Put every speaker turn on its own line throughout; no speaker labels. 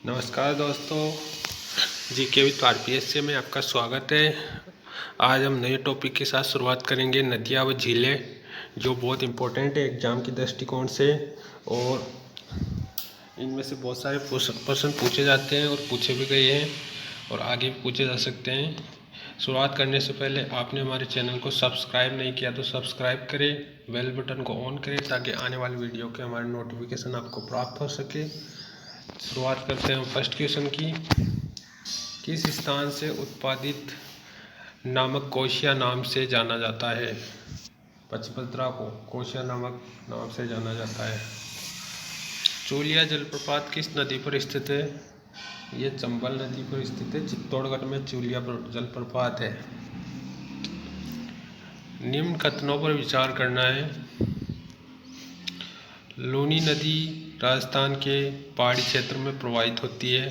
नमस्कार दोस्तों, GK with RPS में आपका स्वागत है। आज हम नए टॉपिक के साथ शुरुआत करेंगे, नदियाँ व झीलें, जो बहुत इम्पोर्टेंट है एग्ज़ाम के दृष्टिकोण से। और इनमें से बहुत सारे प्रश्न पूछे जाते हैं और पूछे भी गए हैं और आगे भी पूछे जा सकते हैं। शुरुआत करने से पहले आपने हमारे चैनल को सब्सक्राइब नहीं किया तो सब्सक्राइब करें, बेल बटन को ऑन करें ताकि आने वाली वीडियो के हमारे नोटिफिकेशन आपको प्राप्त हो सके। शुरुआत करते हैं फर्स्ट क्वेश्चन की। किस स्थान से उत्पादित नामक कोशिया नाम से जाना जाता है? पचपदरा को कोशिया नामक नाम से जाना जाता है। चूलिया जलप्रपात किस नदी पर स्थित है? ये चंबल नदी पर स्थित है। चित्तौड़गढ़ में चूलिया जलप्रपात है। निम्न कथनों पर विचार करना है। लूनी नदी राजस्थान के पहाड़ी क्षेत्र में प्रवाहित होती है।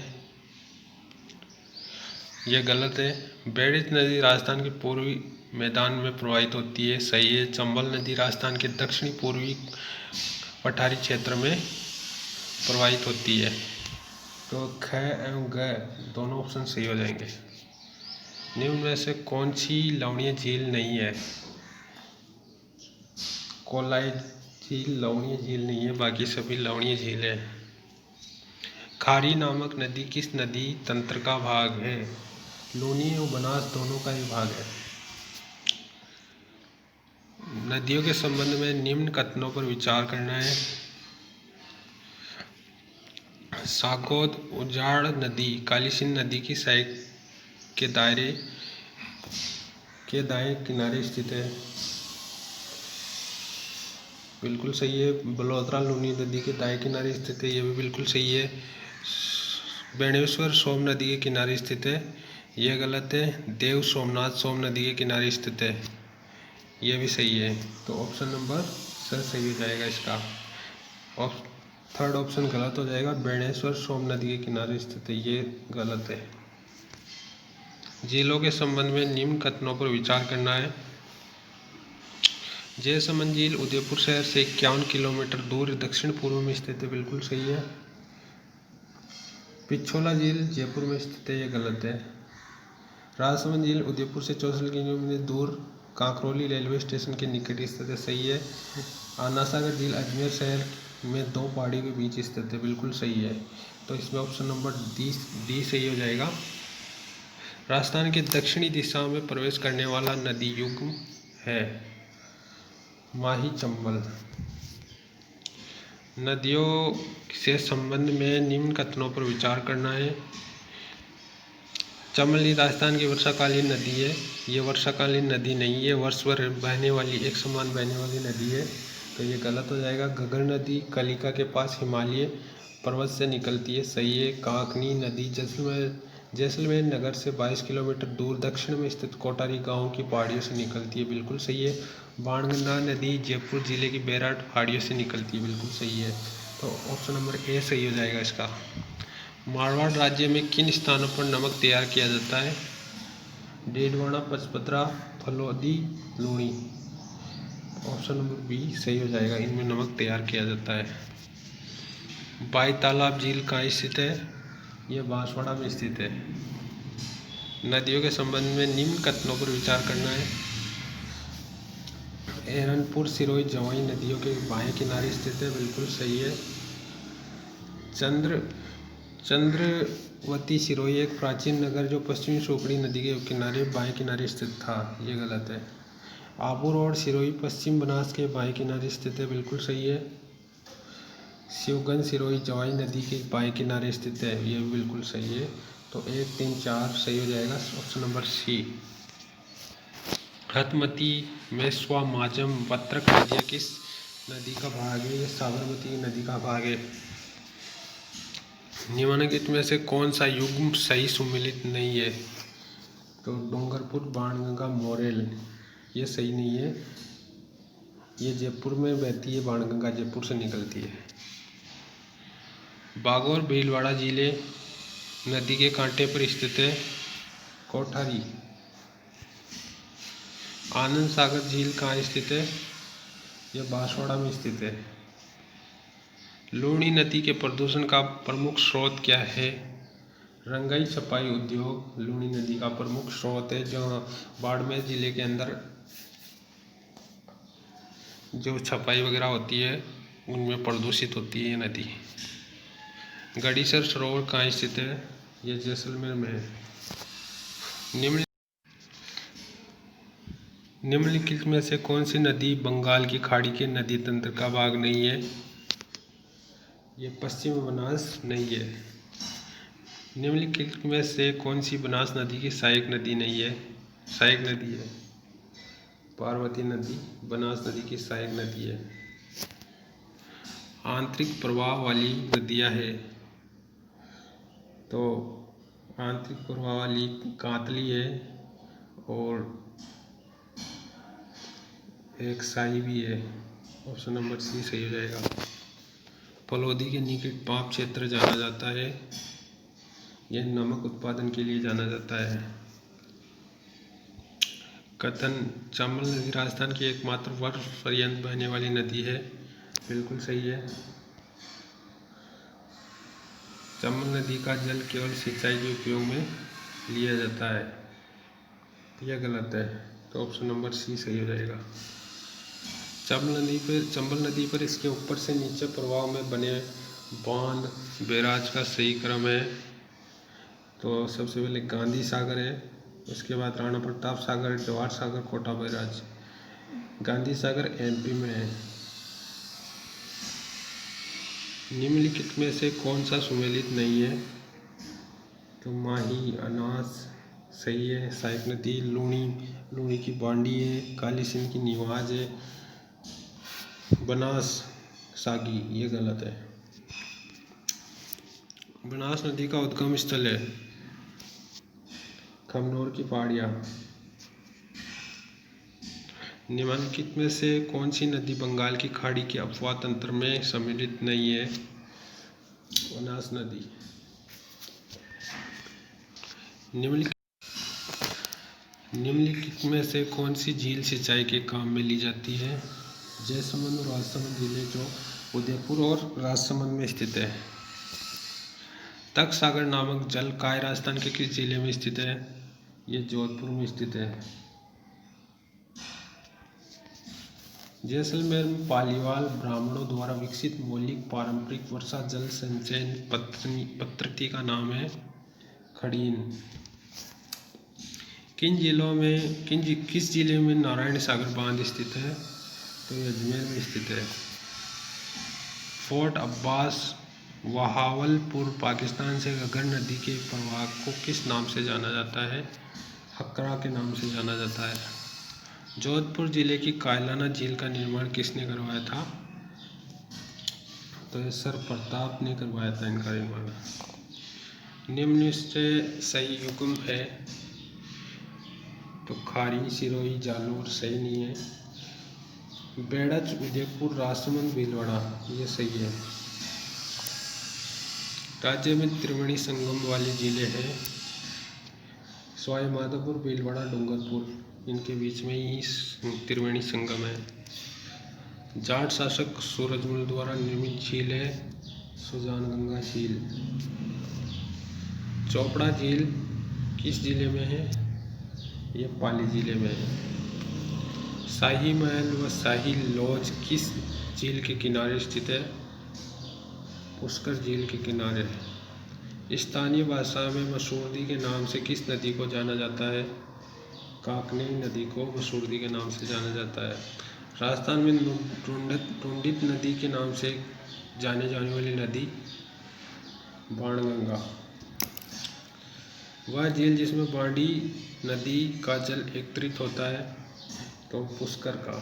यह गलत है। बेड़ित नदी राजस्थान के पूर्वी मैदान में प्रवाहित होती है। सही है। चंबल नदी राजस्थान के दक्षिणी पूर्वी पठारी क्षेत्र में प्रवाहित होती है। तो ख एवं ग दोनों ऑप्शन सही हो जाएंगे। निम्न में से कौन सी लवणीय झील नहीं है? कोलाई झील लवणीय झील नहीं है, बाकी सभी लवणीय झील है। खारी नामक नदी किस नदी तंत्र का भाग है? लूनी और बनास दोनों का ही भाग है। नदियों के संबंध में निम्न कथनों पर विचार करना है। सागौद उजाड़ नदी कालीसिंध नदी की सहायक के दायरे के दाएं किनारे स्थित है। बिल्कुल सही है। बलोत्रा लूनी नदी के दाएं किनारे स्थित है, ये भी बिल्कुल सही है। बेणेश्वर सोम नदी के किनारे स्थित है, यह गलत है। देव सोमनाथ सोम नदी के किनारे स्थित है, यह भी सही है। तो ऑप्शन नंबर सही हो जाएगा इसका। और थर्ड ऑप्शन गलत हो जाएगा। बेणेश्वर सोम नदी के किनारे स्थित है, ये गलत है। झीलों के संबंध में निम्न कथनों पर विचार करना है। जयसमंद झील उदयपुर शहर से 51 किलोमीटर दूर दक्षिण पूर्व में स्थित है, बिल्कुल सही है। पिछोला झील जयपुर में स्थित है, यह गलत है। राजसमंद झील उदयपुर से 64 किलोमीटर दूर कांकरोली रेलवे स्टेशन के निकट स्थित है, सही है। आना सागर झील अजमेर शहर में दो पहाड़ियों के बीच स्थित है, बिल्कुल सही है। तो इसमें ऑप्शन नंबर डी सही हो जाएगा। राजस्थान के दक्षिणी दिशा में प्रवेश करने वाला नदी युग्म है माही चंबल। नदियों से संबंध में निम्न कथनों पर विचार करना है। चंबल नदी राजस्थान की वर्षाकालीन नदी है, ये वर्षाकालीन नदी नहीं है, वर्ष भर बहने वाली एक समान बहने वाली नदी है, तो ये गलत हो जाएगा। घग्गर नदी कलिका के पास हिमालय पर्वत से निकलती है, सही है। काकनी नदी जैसलमेर नगर से 22 किलोमीटर दूर दक्षिण में स्थित कोटारी गांव की पहाड़ियों से निकलती है, बिल्कुल सही है। बाणगंगा नदी जयपुर जिले की बैराट पहाड़ियों से निकलती है, बिल्कुल सही है। तो ऑप्शन नंबर ए सही हो जाएगा इसका। मारवाड़ राज्य में किन स्थानों पर नमक तैयार किया जाता है? Didwana, Pachpadra, Phalodi, Luni. Option number B सही हो जाएगा, इनमें नमक तैयार किया जाता है। बाई तालाब झील कहाँ स्थित है? यह बांसवाड़ा में स्थित है। नदियों के संबंध में निम्न कथनों पर विचार करना है। एरनपुर सिरोही जवाई नदियों के बाएं किनारे स्थित है, बिल्कुल सही है। चंद्रवती सिरोही एक प्राचीन नगर जो पश्चिमी सोकड़ी नदी के किनारे बाएं किनारे स्थित था, ये गलत है। आबू रोड सिरोही पश्चिम बनास के बाएं किनारे स्थित है, बिल्कुल सही है। शिवगंज सिरोही जवाई नदी के बाएं किनारे स्थित है, ये भी बिल्कुल सही है। तो 1, 3, 4 सही हो जाएगा, ऑप्शन नंबर सी। हथमती, मेस्वा, माजम, बत्रक नदियाँ किस नदी का भाग है? ये साबरमती नदी का भाग है। निम्नलिखित में से कौन सा युग्म सही सुमेलित नहीं है? तो डूंगरपुर, बाणगंगा, मोरेल, ये सही नहीं है। ये जयपुर में बहती है, बाणगंगा जयपुर से निकलती है। बागौर भीलवाड़ा झीलें नदी के कांटे पर स्थित है, कोठारी। आनंद सागर झील कहाँ स्थित है? यह बांसवाड़ा में स्थित है। लूणी नदी के प्रदूषण का प्रमुख स्रोत क्या है? रंगाई छपाई उद्योग लूणी नदी का प्रमुख स्रोत है, जहाँ बाड़मेर जिले के अंदर जो छपाई वगैरह होती है उनमें प्रदूषित होती है ये नदी। गड़ीसर सरोवर कहाँ स्थित है? ये जैसलमेर में है। निम्नलिखित में से कौन सी नदी बंगाल की खाड़ी के नदी तंत्र का भाग नहीं है? ये पश्चिम बनास नहीं है। निम्नलिखित में से कौन सी बनास नदी की सहायक नदी नहीं है? सहायक नदी है पार्वती नदी बनास नदी की सहायक नदी है। आंतरिक प्रवाह वाली नदियाँ है तो आंतरिक प्रवाह वाली कांतली है और एक साई भी है। ऑप्शन नंबर सी सही हो जाएगा। फलोदी के निकट पाप क्षेत्र जाना जाता है, यह नमक उत्पादन के लिए जाना जाता है। कथन चंबल नदी राजस्थान की एकमात्र वर्ष पर्यंत बहने वाली नदी है, बिल्कुल सही है। चंबल नदी का जल केवल सिंचाई के उपयोग में लिया जाता है, यह गलत है, तो ऑप्शन नंबर सी सही हो जाएगा। चंबल नदी पर इसके ऊपर से नीचे प्रवाह में बने बांध बैराज का सही क्रम है। तो सबसे पहले गांधी सागर है, उसके बाद राणा प्रताप सागर, जवाहर सागर, कोटा बैराज। गांधी सागर एमपी में है। निम्नलिखित में से कौन सा सुमेलित नहीं है? तो माही, अनास सही है। सहायक नदी लूणी की बांडी है, काली सिंध की निवाज है, बनास सागी ये गलत है। बनास नदी का उद्गम स्थल है खमनोर की पहाड़ियाँ। निम्नलिखित में से कौन सी नदी बंगाल की खाड़ी के अपवाह तंत्र में सम्मिलित नहीं है? बनास नदी। निम्नलिखित में से कौन सी झील सिंचाई के काम में ली जाती है? जैसलमेर और राजसमंद जिले जो उदयपुर और राजसमंद में स्थित है। तख्त सागर नामक जल काय राजस्थान के किस जिले में स्थित है? ये जोधपुर में स्थित है। जैसलमेर में पालीवाल ब्राह्मणों द्वारा विकसित मौलिक पारंपरिक वर्षा जल संचयन पद्धति का नाम है खड़ीन। किस जिले में नारायण सागर बांध स्थित है? तो ये अजमेर में स्थित है। फोर्ट अब्बास बहावलपुर पाकिस्तान से घग्गर नदी के प्रवाह को किस नाम से जाना जाता है? हकरा के नाम से जाना जाता है। जोधपुर जिले की कायलाना झील का निर्माण किसने करवाया था? तो सर प्रताप ने करवाया था इनका निर्माण। निम्न से सही युग्म है तो खारी, सिरोही, जालोर सही नहीं है। बेड़च, उदयपुर, राजसमंद, भीलवाड़ा ये सही है। राज्य में त्रिवेणी संगम वाले जिले हैं सवाई माधोपुर, भीलवाड़ा, डूंगरपुर, इनके बीच में ही त्रिवेणी संगम है। जाट शासक सूरजमल द्वारा निर्मित झील है सुजानगंगा झील। चोपड़ा झील किस जिले में है? ये पाली जिले में है। शाही महल व शाही लॉज किस झील के किनारे स्थित है? पुष्कर झील के किनारे। स्थानीय भाषा में मसूरदी के नाम से किस नदी को जाना जाता है? काकनी नदी को मसूरदी के नाम से जाना जाता है। राजस्थान में टुंडित नदी के नाम से जाने जाने वाली नदी बाणगंगा। वह झील जिसमें बांडी नदी का जल एकत्रित होता है तो पुष्कर का।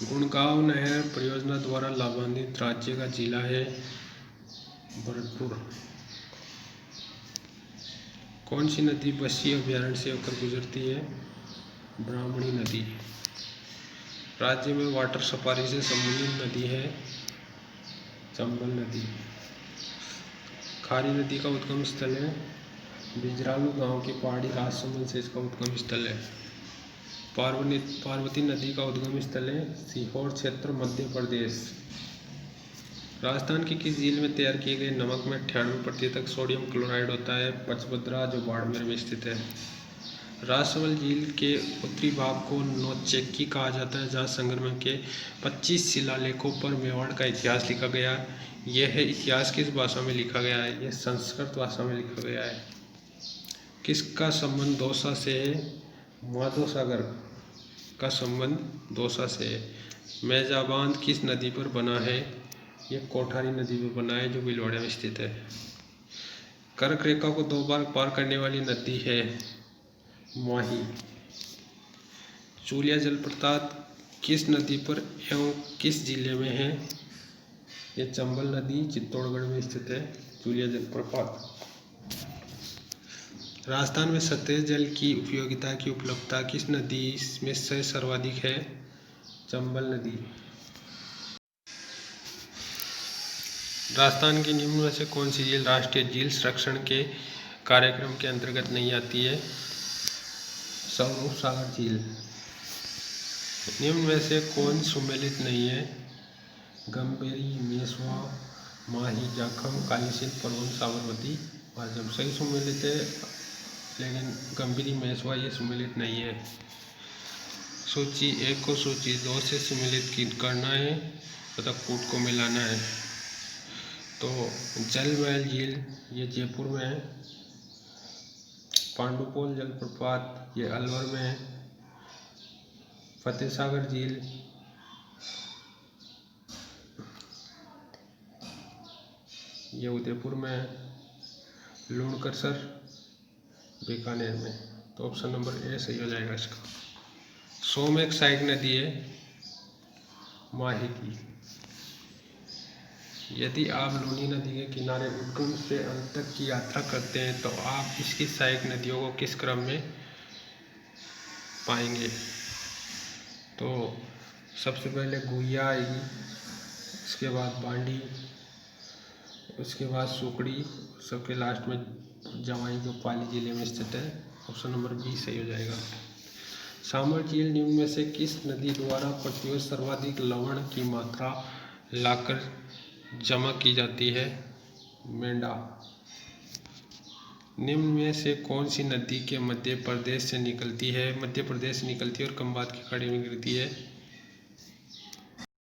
गुड़गांव नहर परियोजना द्वारा लाभान्वित राज्य का जिला है भरतपुर। कौन सी नदी बस्सी अभयारण्य से होकर गुजरती है? ब्राह्मणी नदी। राज्य में वाटर सफारी से संबंधित नदी है चंबल नदी। खारी नदी का उद्गम स्थल है बिजरालू गांव की पहाड़ी, राजसमंद से इसका उद्गम स्थल है। पार्वती नदी का उद्गम स्थल है सीहोर क्षेत्र, मध्य प्रदेश। राजस्थान की किस झील में तैयार किए गए नमक में 98% सोडियम क्लोराइड होता है? पचभद्रा, जो बाड़मेर में स्थित है। राजसमंद झील के उत्तरी भाग को नौचेकी कहा जाता है, जहाँ संगमरमर के 25 शिलालेखों पर मेवाड़ का इतिहास लिखा गया। यह इतिहास किस भाषा में लिखा गया है? यह संस्कृत भाषा में लिखा गया है। किसका संबंध दौसा से है? माधोसागर का संबंध दौसा से है। मैजा बांध किस नदी पर बना है? यह कोठारी नदी पर बना है, जो भीलवाड़ा में स्थित है। कर्क रेखा को 2 बार पार करने वाली नदी है माही। चूलिया जलप्रपात किस नदी पर एवं किस जिले में है? यह चंबल नदी चित्तौड़गढ़ में स्थित है चूलिया जलप्रपात। राजस्थान में सतही जल की उपयोगिता की उपलब्धता किस नदी में से सर्वाधिक है? चंबल नदी। राजस्थान की निम्न में से कौन सी झील राष्ट्रीय झील संरक्षण के कार्यक्रम के अंतर्गत नहीं आती है? स्वरूप सागर झील। निम्न में से कौन सुमेलित नहीं है? गंभीरी, मेसवा, माही, जाखम, कालीसिंध, परवन, साबरमती, मारजम। सही सुमेलित है, लेकिन गंभीरी, मेसवा ये सुमेलित नहीं है। सूची 1 को सूची 2 से सम्मिलित करना है तथा कूट को मिलाना है। तो जलमहल झील ये जयपुर में है। पांडुपोल जलप्रपात ये अलवर में है। फतेह सागर झील ये उदयपुर में है। लूणकरसर बीकानेर में। तो ऑप्शन नंबर ए सही हो जाएगा इसका। सोम एक सहायक नदी है माही की। यदि आप लूनी नदी के किनारे उत्तम से अंत तक की यात्रा करते हैं तो आप इसकी सहायक नदियों को किस क्रम में पाएंगे? तो सबसे पहले गुहिया आएगी, उसके बाद बांडी, उसके बाद सुकड़ी, सबके लास्ट में जवाई, जो पाली जिले में स्थित है। ऑप्शन नंबर बी सही हो जाएगा। सामर झील निम्न में से किस नदी द्वारा प्रतिवर्ष सर्वाधिक लवण की मात्रा लाकर जमा की जाती है? मेंढा। निम्न में से कौन सी नदी के मध्य प्रदेश से निकलती है? मध्य प्रदेश से निकलती है और खंबात की खाड़ी में गिरती है।